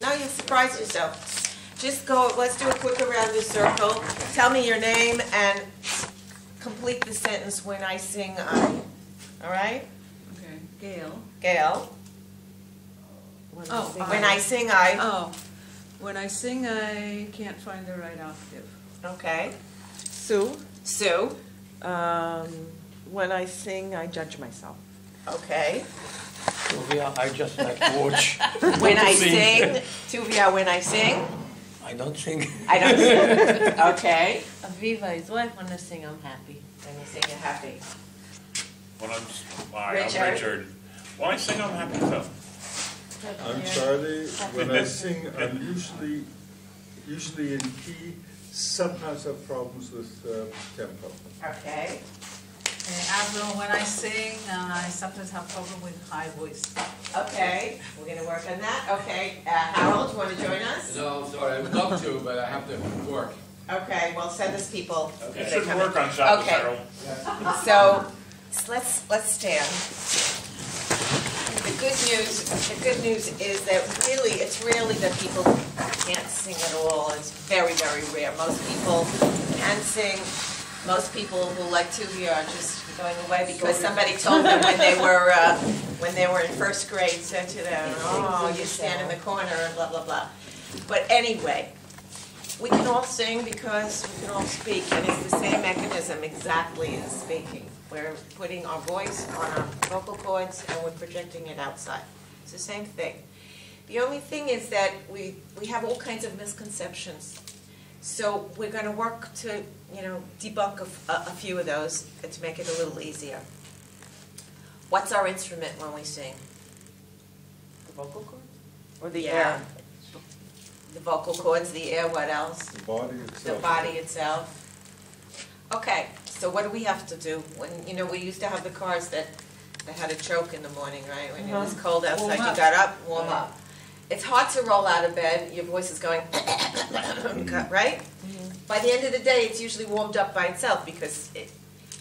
Now you surprise yourself. Just go, let's do a quick around the circle. Tell me your name and complete the sentence when I sing I. All right? Okay. Gail. Gail. When I sing I. Oh. When I sing I can't find the right octave. Okay. Sue. Sue. When I sing, I judge myself. Okay. Sylvia, I just like to watch. When I sing. Tuvia, when I sing. I don't sing. I don't sing. Okay. Aviva, his wife, when I sing, I'm happy. When you sing, you're happy. When I'm Richard. When I sing, I'm happy too. I'm Charlie. When I sing, I'm usually in key. Sometimes have problems with tempo. Okay. Avril, when I sing, I sometimes have problem with high voice. Okay, we're going to work on that. Okay, Harold, you want to join us? No, I'm sorry. I would love to, but I have to work. Okay, well, send us people. Okay. You shouldn't work on Shabbos, okay. Harold. So let's stand. The good news is that it's rarely that people can't sing at all. It's very, very rare. Most people can sing. Most people who like Toby are just going away because somebody told them when they were in first grade, said to them, "Oh, you stand in the corner," and blah blah blah. But anyway, we can all sing because we can all speak, and it's the same mechanism exactly as speaking. We're putting our voice on our vocal cords and we're projecting it outside. It's the same thing. The only thing is that we have all kinds of misconceptions. So we're going to work to, debunk a few of those and to make it a little easier. What's our instrument when we sing? The vocal cords? Or the air? air? The vocal cords, the air, what else? The body itself. The body itself. Okay, so what do we have to do? When, we used to have the cars that had a choke in the morning, right? When it was cold outside, you got up, warm up. It's hard to roll out of bed, your voice is going, right? By the end of the day, it's usually warmed up by itself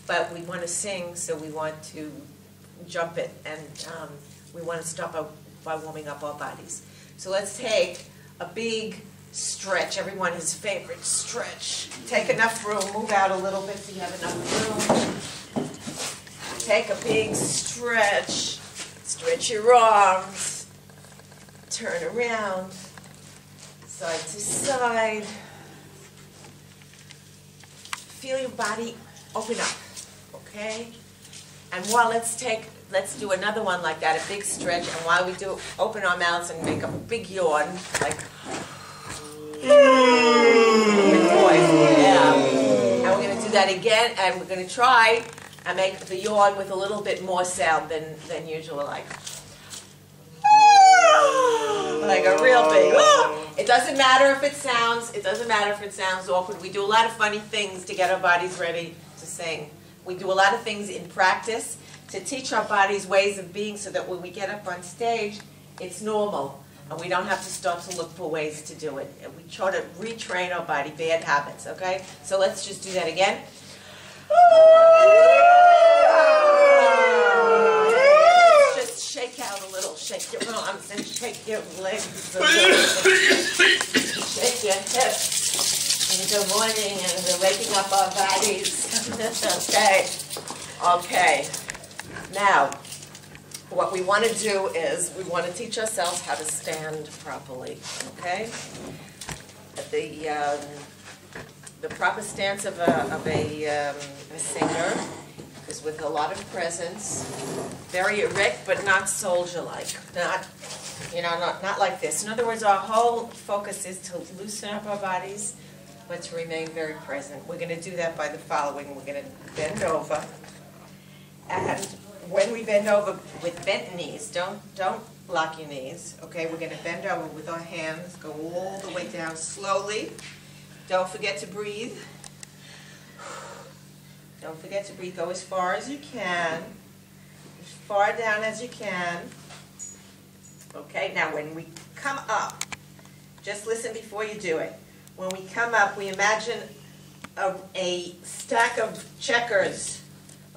but we want to sing, so we want to jump it, and we want to stop by warming up our bodies. So let's take a big stretch, everyone his favorite stretch. Take enough room, move out a little bit so you have enough room. Take a big stretch, stretch your arms. Turn around, side to side. Feel your body open up, okay? And let's do another one like that, a big stretch, and while we do, open our mouths and make a big yawn, like, yeah. And we're gonna do that again, and we're gonna try and make the yawn with a little bit more sound than usual, like a real big. It doesn't matter if it sounds awkward. We do a lot of funny things to get our bodies ready to sing. We do a lot of things in practice to teach our bodies ways of being so that when we get up on stage, it's normal. And we don't have to start to look for ways to do it. And we try to retrain our body, bad habits, okay? So let's just do that again. Shake out a little, shake your arms and shake your legs a little. Shake your hips. And good morning, and we're waking up our bodies. Okay. Now, what we want to do is we want to teach ourselves how to stand properly. Okay. The proper stance of a singer is with a lot of presence, very erect but not soldier-like, not like this. In other words, our whole focus is to loosen up our bodies, but to remain very present. We're going to do that by the following. We're going to bend over, and when we bend over with bent knees, don't lock your knees. Okay, we're going to bend over with our hands, go all the way down slowly. Don't forget to breathe. Don't forget to breathe. Go as far as you can, as far down as you can. Okay, now when we come up, just listen before you do it. When we come up, we imagine a stack of checkers.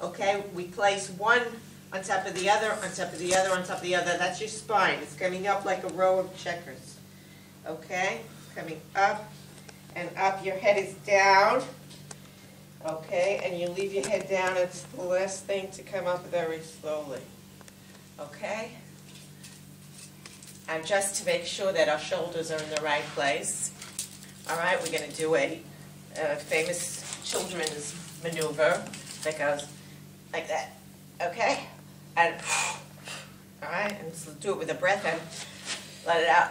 Okay, we place one on top of the other, on top of the other, on top of the other. That's your spine. It's coming up like a row of checkers. okay? Coming up and up. Your head is down, okay? And you leave your head down. It's the last thing to come up very slowly, okay? And just to make sure that our shoulders are in the right place, all right, we're going to do a famous children's maneuver that goes like that, okay? And, all right, and so do it with a breath and let it out.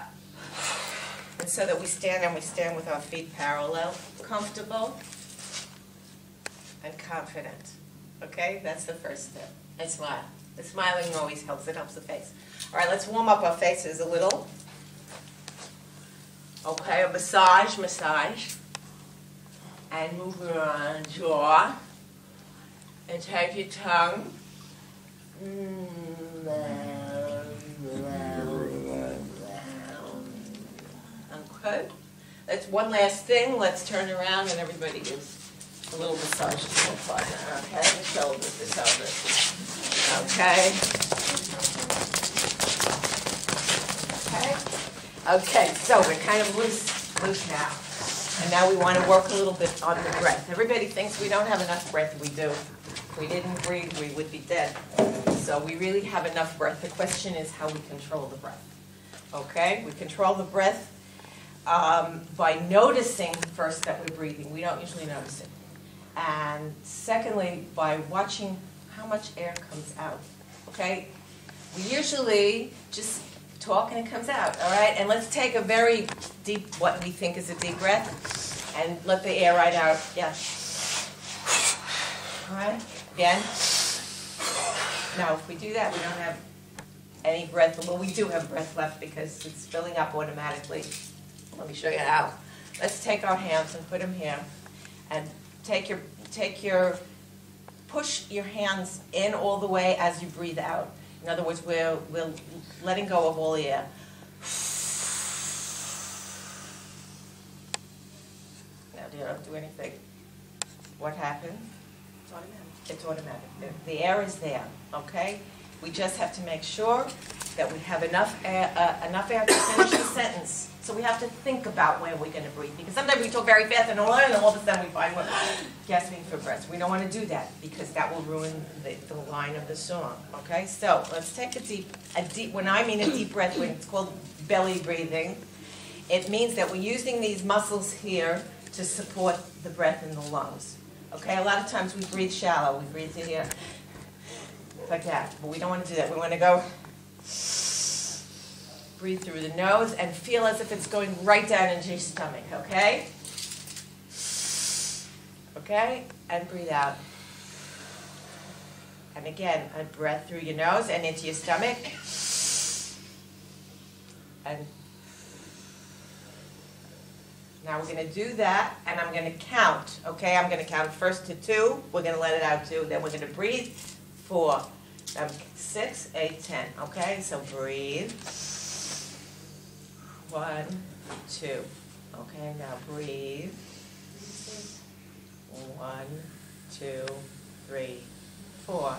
And so that we stand with our feet parallel, comfortable and confident, okay? That's the first step. And smile. The smiling always helps. It helps the face. All right, let's warm up our faces a little. Okay, a massage. And move around jaw. And take your tongue. Okay. That's one last thing. Let's turn around and everybody gives a little massage to their partner. Okay, the shoulders, the shoulders. Okay. Okay, so we're kind of loose now. And now we want to work a little bit on the breath. Everybody thinks we don't have enough breath. We do. If we didn't breathe, we would be dead. So we really have enough breath. The question is how we control the breath. Okay? We control the breath by noticing first that we're breathing. We don't usually notice it. And secondly, by watching how much air comes out. Okay? We usually just talk and it comes out, all right? And let's take a very deep, what we think is a deep breath, and let the air right out. Yeah. All right? Again. Now, if we do that, we don't have any breath. Well, we do have breath left because it's filling up automatically. Let me show you how. Let's take our hands and put them here, and push your hands in all the way as you breathe out. In other words, we're letting go of all the air. Now, you don't do anything. What happened? It's automatic. It's automatic. The air is there, okay? We just have to make sure that we have enough air to finish the sentence. So we have to think about where we're going to breathe. Because sometimes we talk very fast and all of a sudden we find we're gasping for breath. We don't want to do that because that will ruin the line of the song. Okay? So let's take a deep, when I mean a deep breath, when it's called belly breathing, it means that we're using these muscles here to support the breath in the lungs. Okay? A lot of times we breathe shallow. We breathe in here like that. But we don't want to do that. We want to go breathe through the nose and feel as if it's going right down into your stomach, okay? Okay? And breathe out. And again, a breath through your nose and into your stomach. And now we're going to do that, and I'm going to count, okay? I'm going to count first to 2. We're going to let it out 2. Then we're going to breathe 4, 6, 8, 10, okay? So breathe. 1, 2. Okay, now breathe. 1, 2, 3, 4.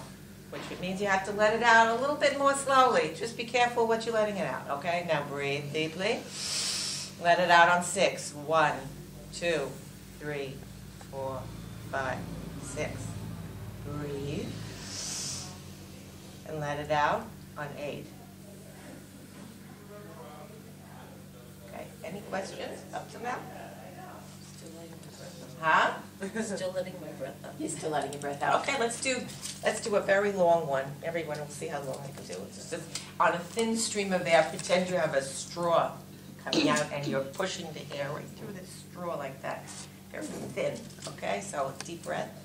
Which means you have to let it out a little bit more slowly. Just be careful what you're letting it out. Okay, now breathe deeply. Let it out on 6. 1, 2, 3, 4, 5, 6. Breathe. And let it out on 8. Any questions up to now? Still letting my breath Huh? Still letting my breath out. You're still letting your breath out. Okay, let's do a very long one. Everyone will see how long I can do it. It's just on a thin stream of air. Pretend you have a straw coming out and you're pushing the air right through the straw like that. Very thin. Okay, so deep breath.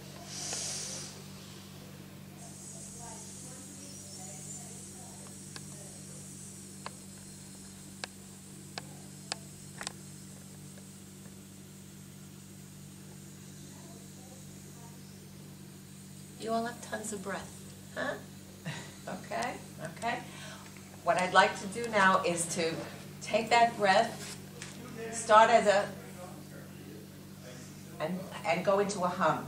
You all have tons of breath. Huh? Okay, okay. What I'd like to do now is to take that breath, start as a, and go into a hum.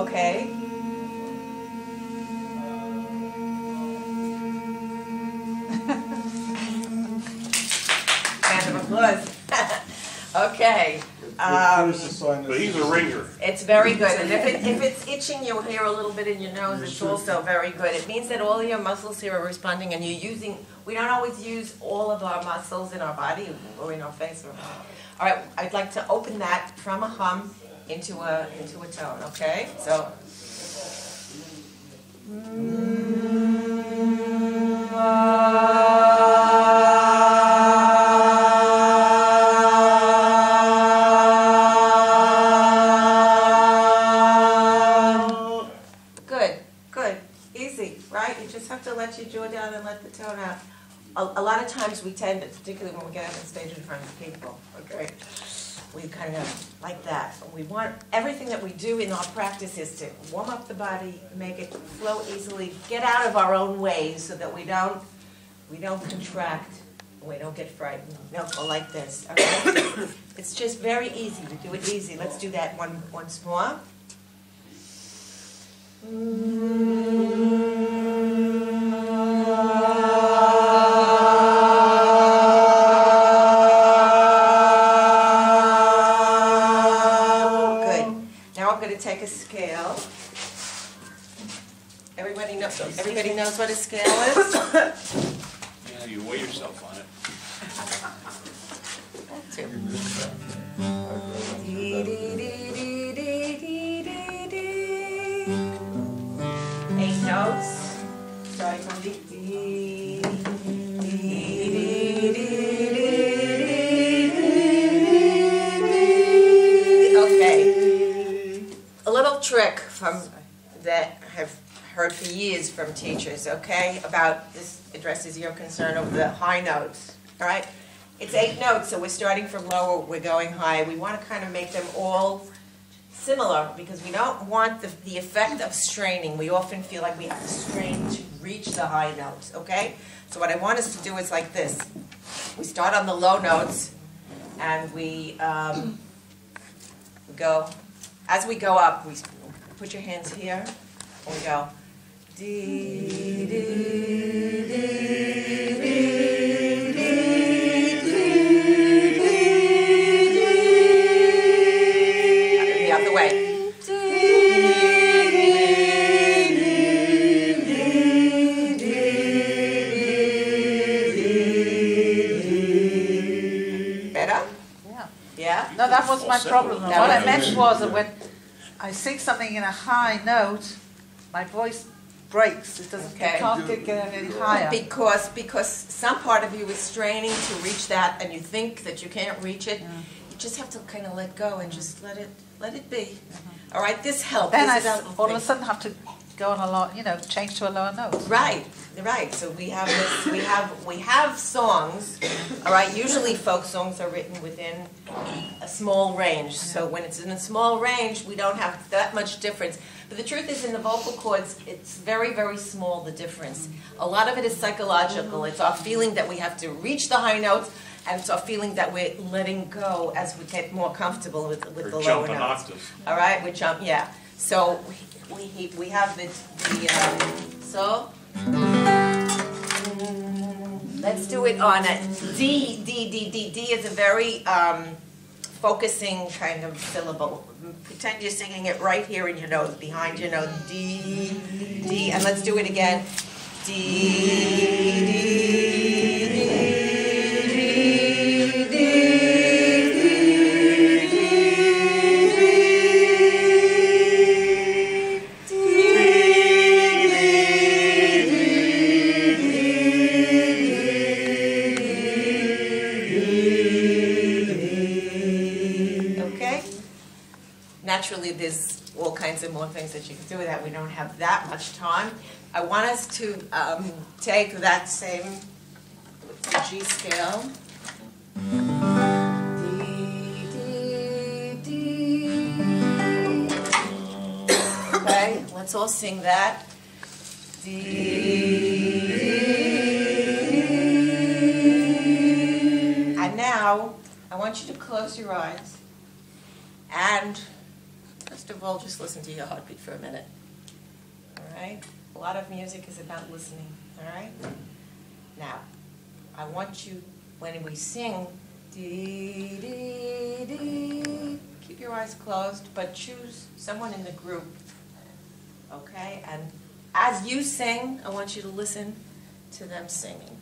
Okay. Round of applause. Okay. But he's a ringer. It's very good, and if it's itching your hair a little bit in your nose, it's also very good. It means that all your muscles here are responding, and you're using. We don't always use all of our muscles in our body or in our face. All right, I'd like to open that from a hum into a tone. Okay, so. Let your jaw down and let the tone out. A lot of times we tend to, particularly when we get up on stage in front of people, okay, we kind of like that. We want everything that we do in our practice is to warm up the body, make it flow easily, get out of our own ways so that we don't contract, we don't get frightened. No, go like this. Okay? It's just very easy. We do it easy. Let's do that once more. Take a scale. Everybody knows what a scale is? Yeah, you weigh yourself on it. Eight notes. Starting from D. Trick from that I've heard for years from teachers, okay, about this addresses your concern over the high notes, all right? It's 8 notes, so we're starting from lower, we're going high. We want to kind of make them all similar because we don't want the effect of straining. We often feel like we have to strain to reach the high notes, okay? So what I want us to do is like this. We start on the low notes and we go. As we go up, we put your hands here, and we go, dee, dee, dee, dee, dee, the other way. Better? Yeah. Yeah? No, that was my problem. That What I was- meant was that when I sing something in a high note, my voice breaks. It doesn't. Okay. It can't get any higher. Because some part of you is straining to reach that, and you think that you can't reach it. You just have to kind of let go and just let it be. All right, this helps. Then This I is all of a sudden have to go on a lot, change to a lower note. Right. So we have this. We have songs. All right. Usually, folk songs are written within a small range. So when it's in a small range, we don't have that much difference. But the truth is, in the vocal cords, it's very, very small, the difference. A lot of it is psychological. It's our feeling that we have to reach the high notes, and it's our feeling that we're letting go as we get more comfortable with the lower notes. All right, we jump, yeah. So we have the so let's do it on a D. D is a very focusing kind of syllable. Pretend you're singing it right here in your nose, behind your nose. D, and let's do it again. Naturally, there's all kinds of more things that you can do with that. We don't have that much time. I want us to take that same G scale. Okay, let's all sing that. And now, I want you to close your eyes and First of all, just listen to your heartbeat for a minute. All right? A lot of music is about listening. All right? Now, I want you, when we sing, dee, dee, dee, keep your eyes closed, but choose someone in the group. Okay? And as you sing, I want you to listen to them singing.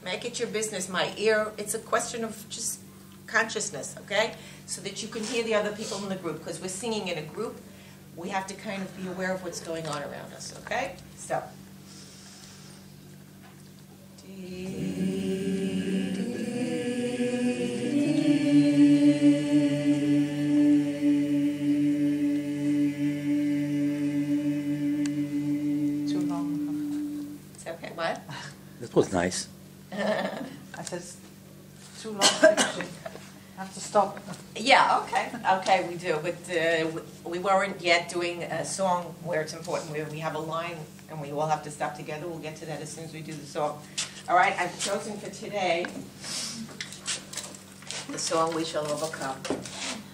Make it your business. My ear, it's a question of just consciousness, okay? So that you can hear the other people in the group. Because we're singing in a group, we have to kind of be aware of what's going on around us, okay? So. Too long. It's okay, what? That was nice. I said, it's too long. I have to stop. Yeah, okay. Okay, we do. But we weren't yet doing a song where it's important, where we have a line and we all have to stop together. We'll get to that as soon as we do the song. All right, I've chosen for today the song We Shall Overcome.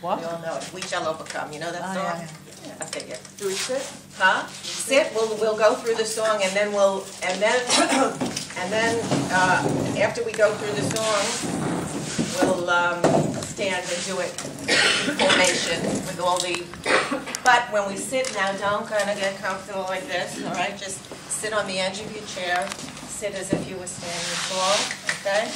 What? We all know it. We Shall Overcome. You know that Oh, song? yeah, Yeah, I figure. Do we sit? Huh? Sit. We'll go through the song and then after we go through the song, we'll stand and do it in formation with all the. But when we sit now, don't kind of get comfortable like this. All right, just sit on the edge of your chair. Sit as if you were standing tall. Okay.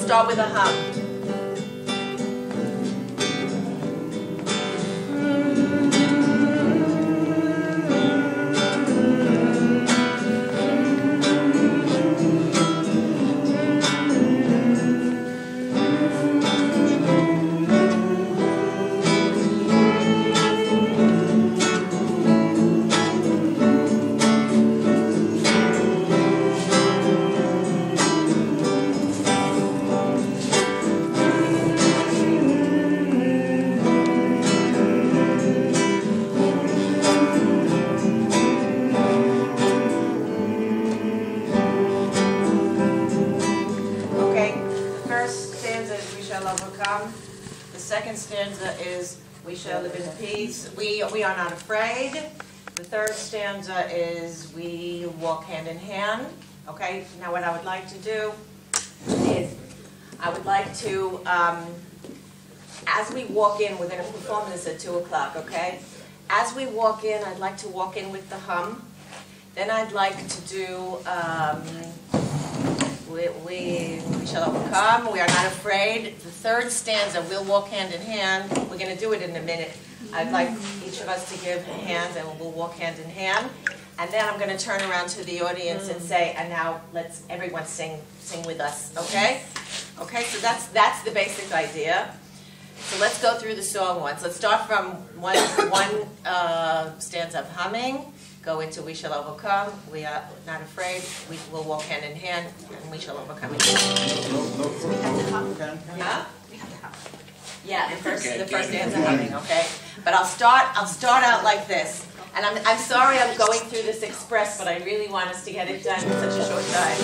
Start with a hum. We shall live in peace. We are not afraid. The third stanza is we walk hand in hand. Okay, now what I would like to do is I would like to, as we walk in, we're going to perform this at 2 o'clock, okay? As we walk in, I'd like to walk in with the hum. Then I'd like to do, we shall overcome, we are not afraid. The third stanza, we'll walk hand in hand. We're going to do it in a minute. I'd like each of us to give hands and we'll walk hand in hand. And then I'm going to turn around to the audience and say, and now let's everyone sing with us, okay? Okay, so that's the basic idea. So let's go through the song once. Let's start from one stanza of humming. Go into we shall overcome, we are not afraid, we will walk hand in hand, and we shall overcome it. Yeah? Yeah, the first stanza humming, okay? But I'll start out like this. And I'm sorry I'm going through this express, but I really want us to get it done in such a short time.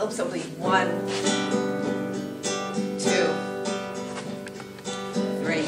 Oops, it'll be 1, 2, 3.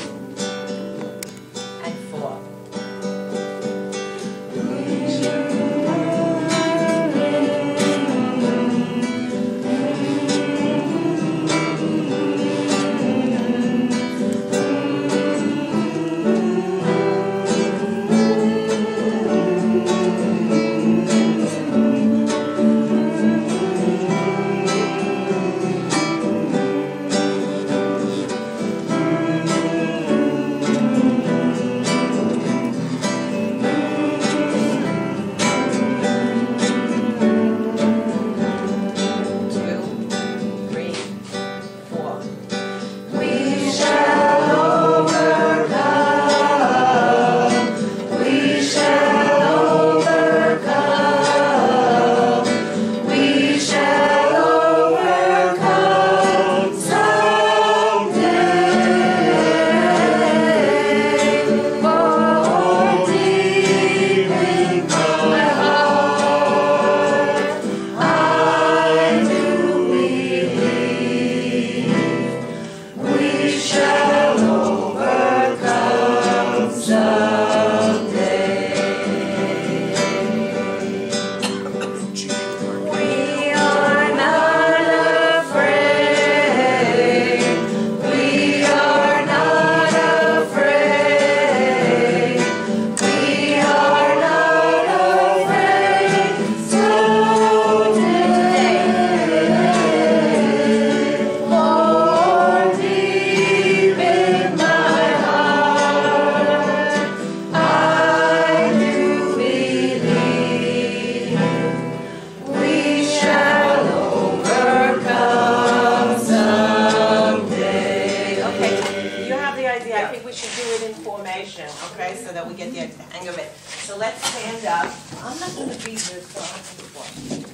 idea. I think we should do it in formation, okay, so that we get the hang of it. So let's stand up. I'm not going to be here till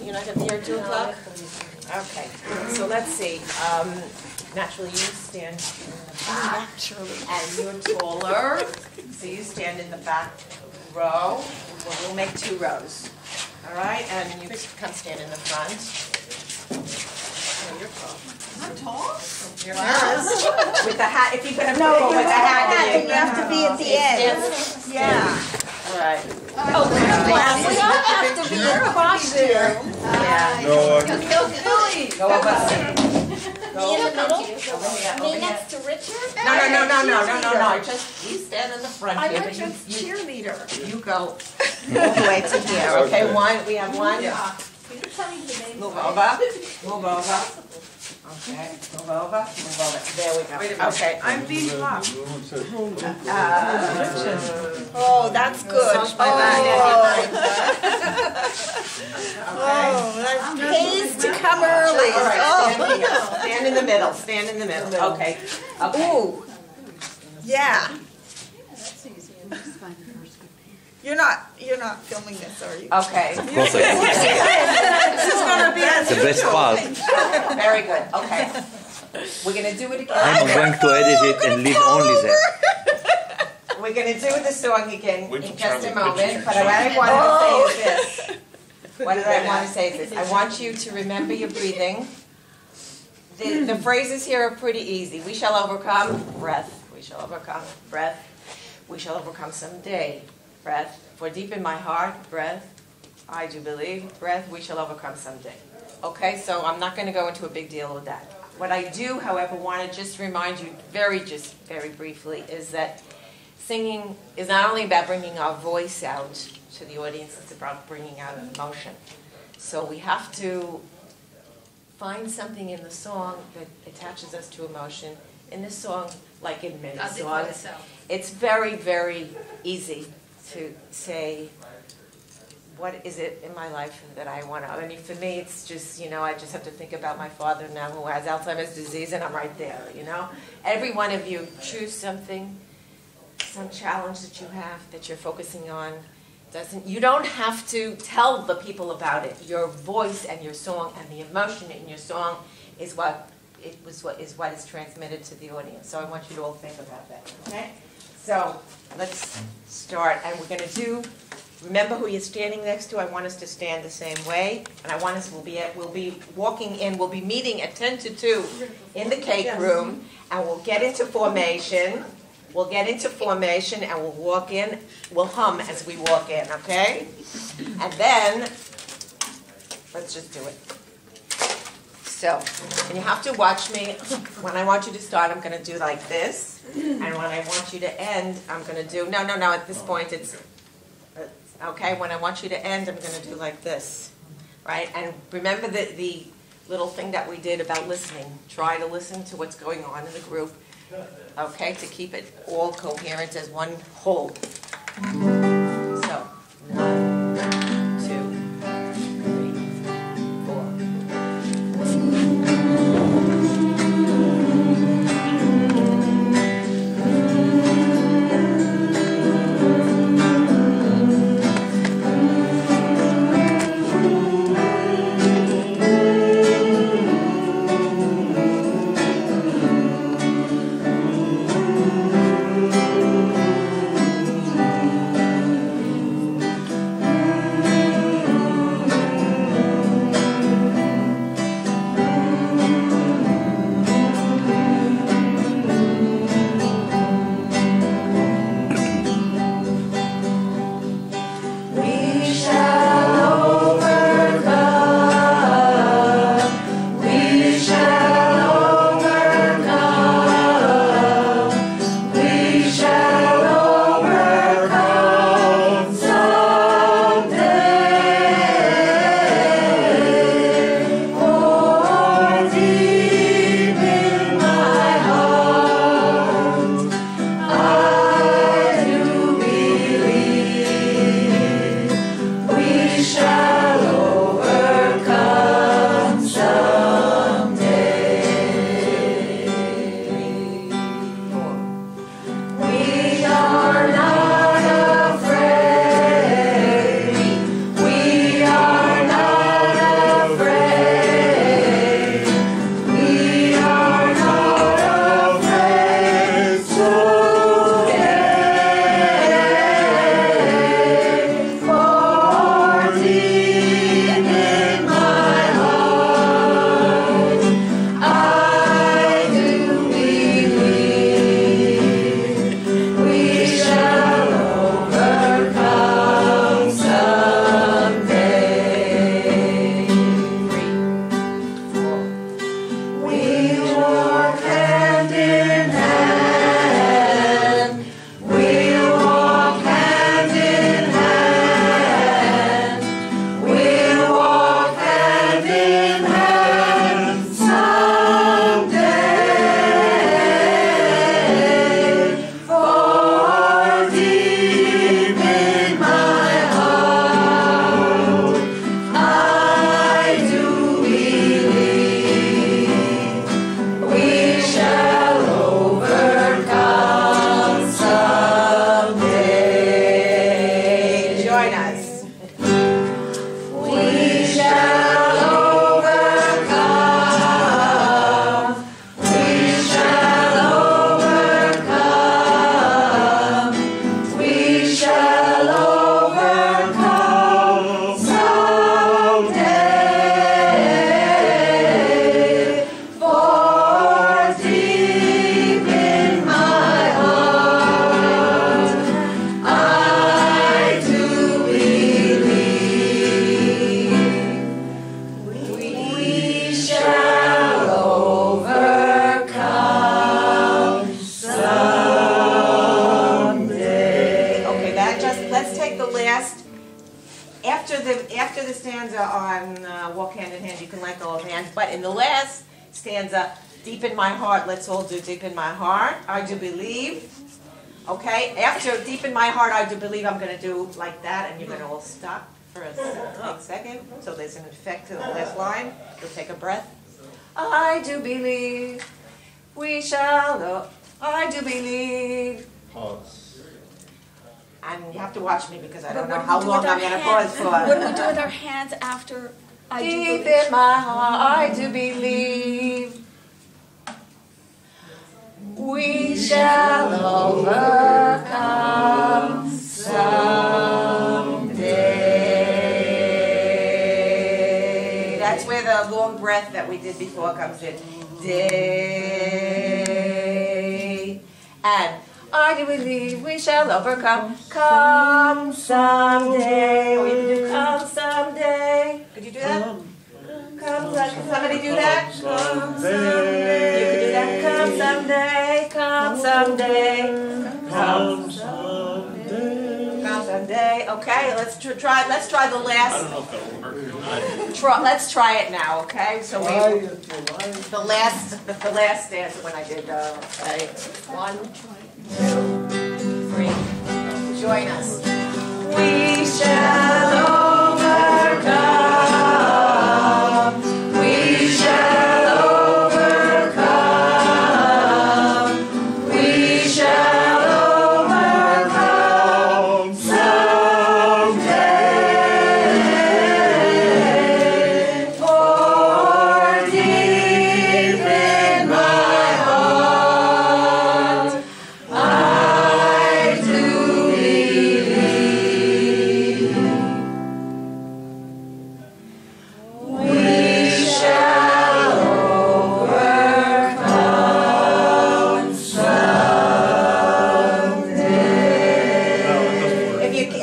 you're not going to be here at 2 o'clock? Okay, so let's see. Naturally, you stand in the back. Naturally. And you're taller, so you stand in the back row. Well, we'll make 2 rows. All right, and you come stand in the front. Oh, you're tall. I'm tall? You're with the hat, if you're going to go with the hat, You have to be at the end. Yeah. All right. Oh, we all have to be in costume. Yeah. No, Go over. Go over. Me next to Richard? No. Just you stand in the front here. But you cheerleader. You go all the way to here. Okay, we have one. Move over. Okay, move over. There we go. Okay, I'm being blocked. Oh, that's good. Pays to come early. All right, stand in the middle. Stand in the middle. Okay. Ooh. Yeah. You're not filming this, are you? Okay. Of course I can. This is gonna be The best part. Very good. Okay. We're gonna do it again. I'm going to edit it and leave only that. We're gonna do the song again Wait in till just a Charlie moment, pitches but you. what I wanted to say is this. What did I want to say is this. I want you to remember your breathing. The phrases here are pretty easy. We shall overcome, breath. We shall overcome, breath. We shall overcome someday, breath. For deep in my heart, breath. I do believe, breath. We shall overcome someday. Okay, so I'm not going to go into a big deal with that. What I do, however, want to just remind you very briefly is that singing is not only about bringing our voice out to the audience, it's about bringing out emotion. So we have to find something in the song that attaches us to emotion. In this song, like in many songs, it's very, very easy to say, what is it in my life that I want to, I mean, for me, it's just, I just have to think about my father now who has Alzheimer's disease, and I'm right there, Every one of you, choose something, some challenge that you have, that you're focusing on. You don't have to tell the people about it. Your voice and your song and the emotion in your song is what is transmitted to the audience. So I want you to all think about that, okay? So let's start, and we're going to remember who you're standing next to. I want us to stand the same way, and we'll be walking in, we'll be meeting at 10 to 2 in the cake room, and we'll get into formation. We'll get into formation, and we'll walk in. We'll hum as we walk in, okay? And then, let's just do it. So, and you have to watch me. When I want you to start, I'm going to do like this. And when I want you to end, I'm going to do, no, at this point it's, okay, when I want you to end, I'm going to do like this, right? And remember the little thing that we did about listening. Try to listen to what's going on in the group, okay, to keep it all coherent as one whole. So, 1, 2, 3, 4. the stanza on Walk Hand in Hand, you can let go of hands. But in the last stanza, deep in my heart, let's all do deep in my heart. I do believe. Okay, after deep in my heart, I do believe, I'm going to do like that, and you're going to all stop for a second. So there's an effect to the last line. You'll take a breath. I do believe we shall know. I do believe. Pause. And you have to watch me because I don't know how long I'm going to pause for. What do we do with our hands after I do Deep believe? in my heart, I do believe we shall overcome someday. That's where the long breath that we did before comes in. Day. And I do believe we shall overcome. Come someday. Or you can do come someday. Could you do that? Come, can somebody do that? Come someday. You could do that. Come someday. Come someday. Come someday. Come someday. Okay, let's try. Let's try the I last. don't know if that'll work or not. Let's try it now. Okay. So we the last stanza when I did. Okay. 1, 2, 3. Join us. We shall overcome. We shall overcome. We shall overcome someday. For deep in my heart, I do believe we shall overcome someday.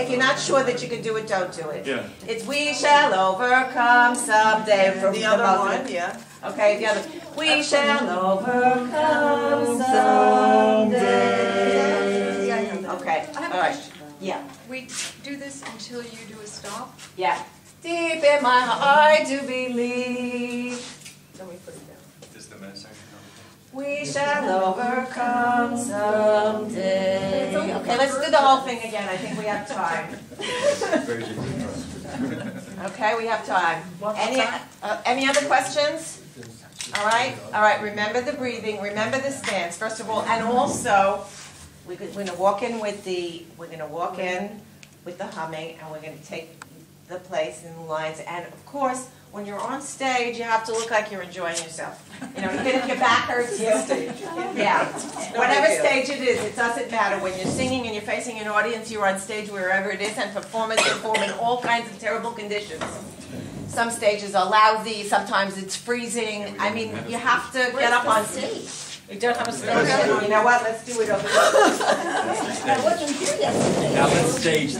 If you're not sure that you can do it, don't do it. Yeah. It's we shall overcome someday. From The other most- one, yeah. Okay, the other. We shall overcome someday. Yeah, I know that. Okay, I have all a right. question. Yeah, We do this until you do a stop? yeah. Deep in my heart, I do believe Does the minister we shall overcome someday. Okay, let's do the whole thing again. I think we have time. Okay, we have time. Any other questions? All right, remember the breathing, remember the stance, first of all, and also, we're gonna walk in with the humming, and we're gonna take the place in the lines, and of course, when you're on stage, you have to look like you're enjoying yourself. You know, even if your back hurts you. Yeah, whatever stage it is, it doesn't matter. When you're singing and you're facing an audience, you're on stage wherever it is, and performers perform in all kinds of terrible conditions. Some stages are lousy, sometimes it's freezing. I mean, you have to get up on stage. We don't have a stage. You know what? Let's do it over here. I wasn't here yesterday. Now let's stage.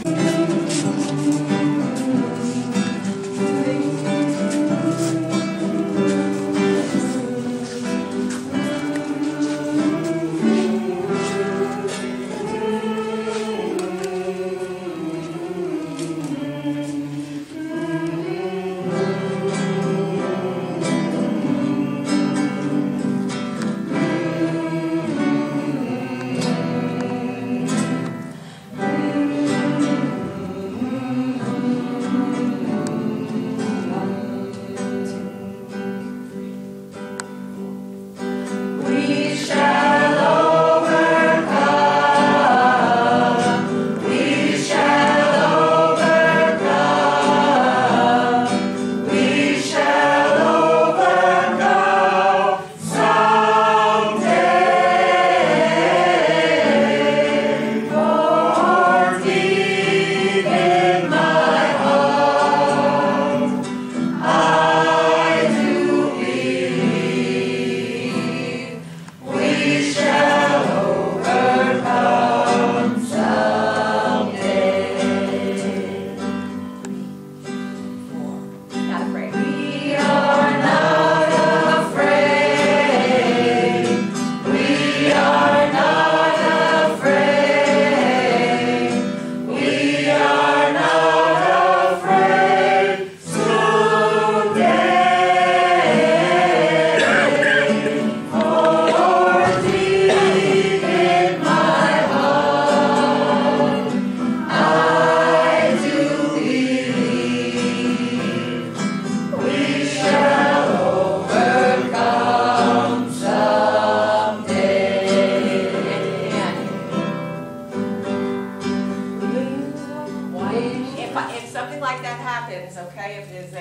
okay? If there's a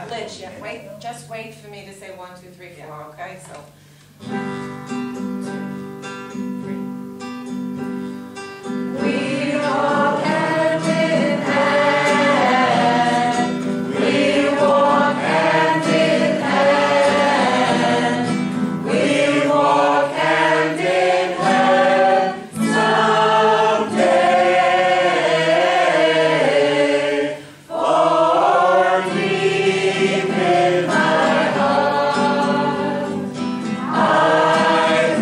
glitch, just wait for me to say 1, 2, 3, 4, okay? So. We walk hand in hand. We walk hand in hand. We walk hand in hand someday. For deep in my heart, I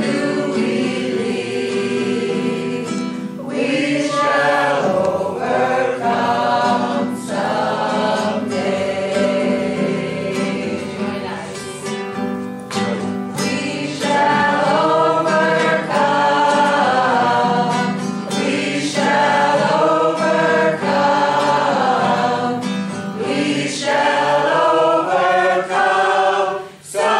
do believe we shall overcome someday. Join us. We shall overcome. We shall overcome. We shall overcome someday.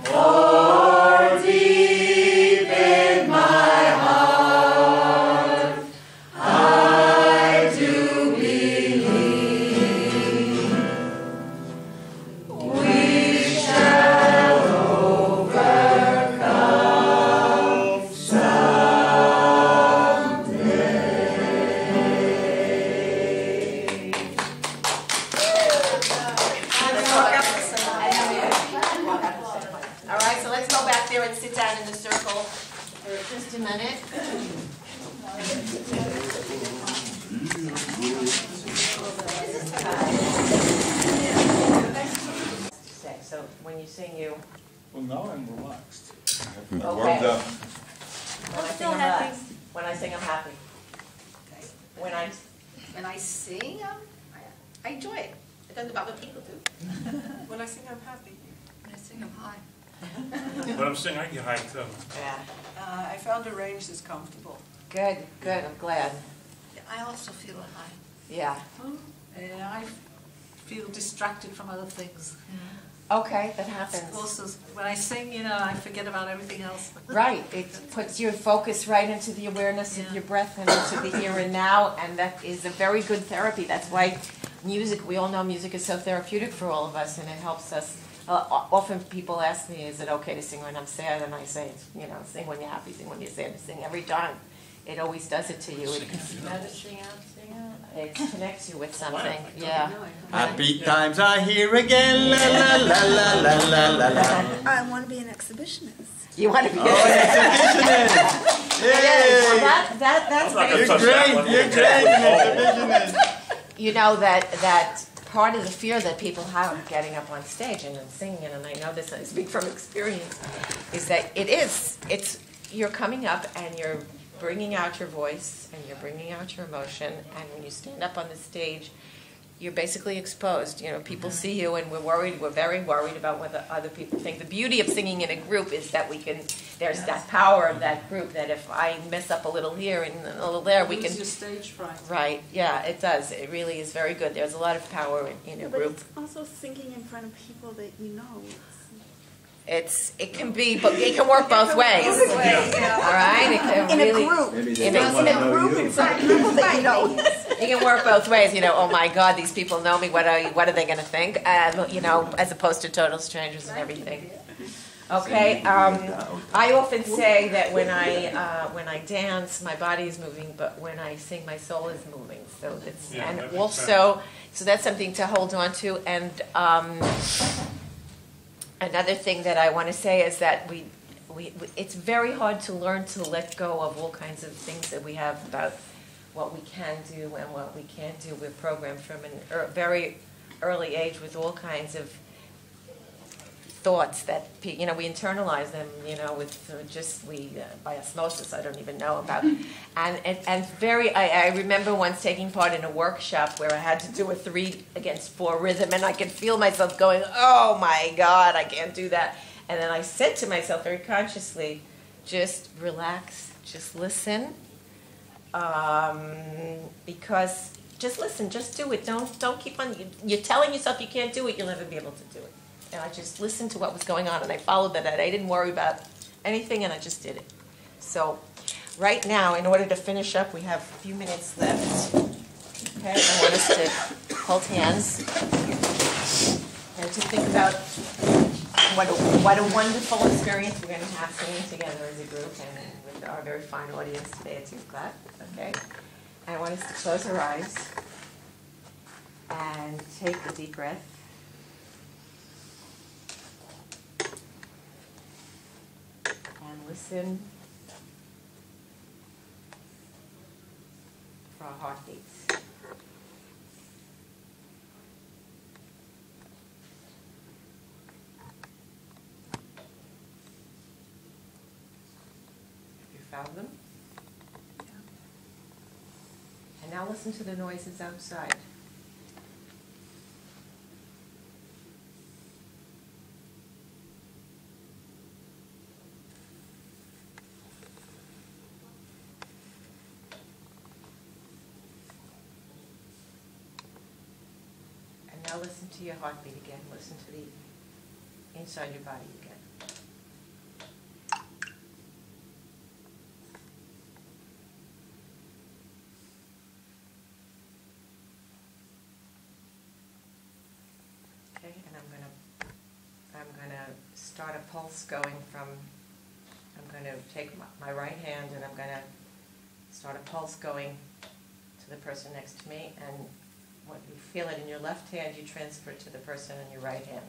For deep in my heart, I do believe we shall overcome someday. All right, so let's go back there and sit down in the circle for just a minute. So when you sing, Well, now I'm relaxed. I Okay. warmed up. when I sing, I'm happy. When I sing, I'm happy. When I sing, I enjoy it. it doesn't bother people too. When I sing, I'm happy. When I sing, I'm high. When I'm singing, I get high too. Yeah. I found a range that's comfortable. Good. I'm glad. I also feel high. Yeah. And I feel distracted from other things. Okay, that happens. Also, when I sing, I forget about everything else. Right. It puts your focus right into the awareness of your breath and into the here and now, and that is a very good therapy. That's why music, we all know music is so therapeutic for all of us, and it helps us. Often people ask me, is it okay to sing when I'm sad? And I say, sing when you're happy, sing when you're sad, sing every time. It always does it to you. It connects you with something. Yeah. Happy times are here again, la la la la la la la la. I want to be an exhibitionist. You want to be an exhibitionist? Well, that's You're great, an exhibitionist. You know that part of the fear that people have of getting up on stage and singing, and I know this, I speak from experience, is that you're coming up and you're bringing out your voice and you're bringing out your emotion, and when you stand up on the stage, you're basically exposed. People see you, and we're very worried about what the other people think. The beauty of singing in a group is that there's that power of that group, that if I mess up a little here and a little there, we can... Lose your stage fright. Right, yeah, it does. It really is very good. There's a lot of power in a group. But it's also singing in front of people that you know. It can work both ways. All right, it can In really, a group. in a group In front of people that you know. It can work both ways. Oh my God, these people know me. What are they going to think? As opposed to total strangers and everything. Okay, I often say that when I dance, my body is moving, but when I sing, my soul is moving. So so that's something to hold on to. And another thing that I want to say is that it's very hard to learn to let go of all kinds of things that we have about what we can do and what we can't do. We're programmed from a very early age with all kinds of thoughts that we internalize them, by osmosis. I don't even know about, I remember once taking part in a workshop where I had to do a 3-against-4 rhythm, and I could feel myself going, "Oh my God, I can't do that." And then I said to myself very consciously, "Just relax, just listen, because just listen, just do it. Don't keep on. You're telling yourself you can't do it. You'll never be able to do it." And I just listened to what was going on, and I followed that. I didn't worry about anything, and I just did it. So right now, in order to finish up, we have a few minutes left. Okay, I want us to hold hands and to think about what a wonderful experience we're going to have singing together as a group and with our very fine audience today at 2 o'clock. Okay, and I want us to close our eyes and take a deep breath. And listen for our heartbeats. Have you found them? And now listen to the noises outside. Now listen to your heartbeat again. Listen to the inside your body again. Okay, and I'm gonna start a pulse going from. I'm going to take my right hand and I'm going to start a pulse going to the person next to me, and when you feel it in your left hand, you transfer it to the person in your right hand.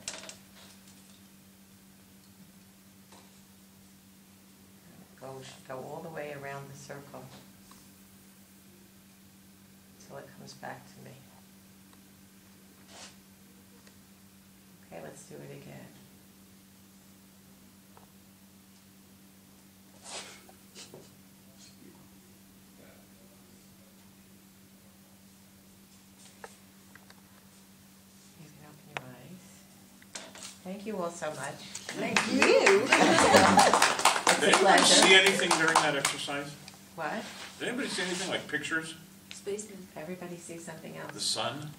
Go all the way around the circle until it comes back to me. Okay, let's do it again. Thank you all so much. Thank you. Did anybody see anything during that exercise? What? Did anybody see anything like pictures? Spaceman. Everybody sees something else. The sun?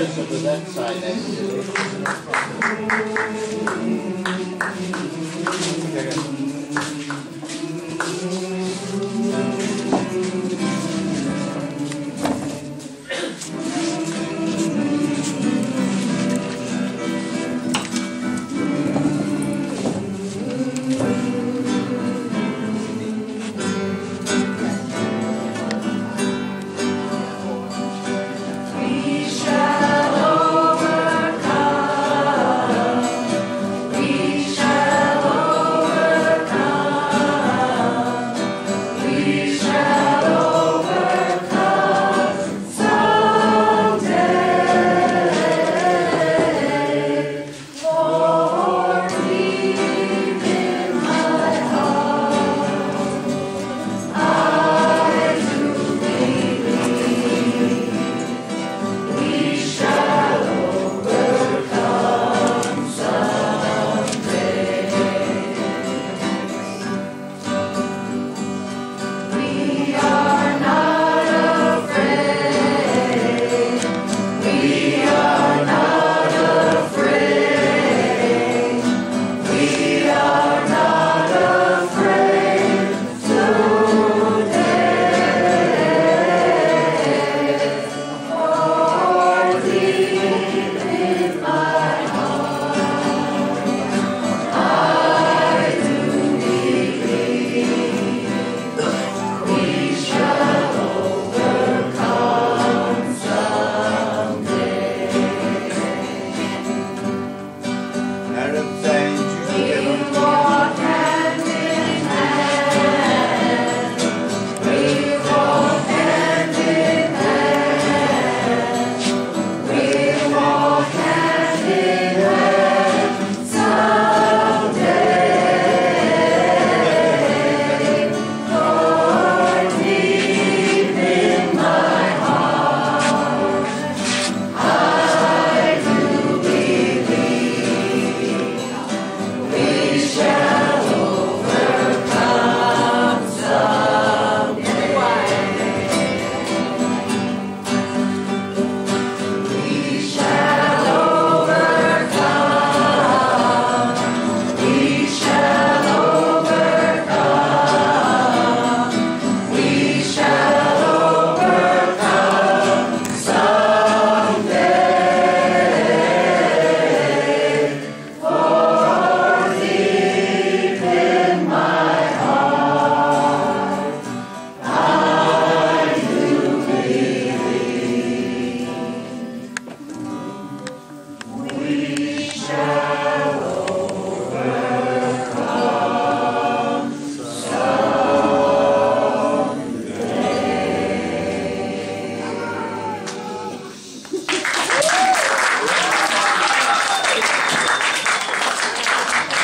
To that side next We shall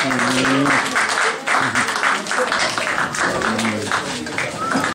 Amen.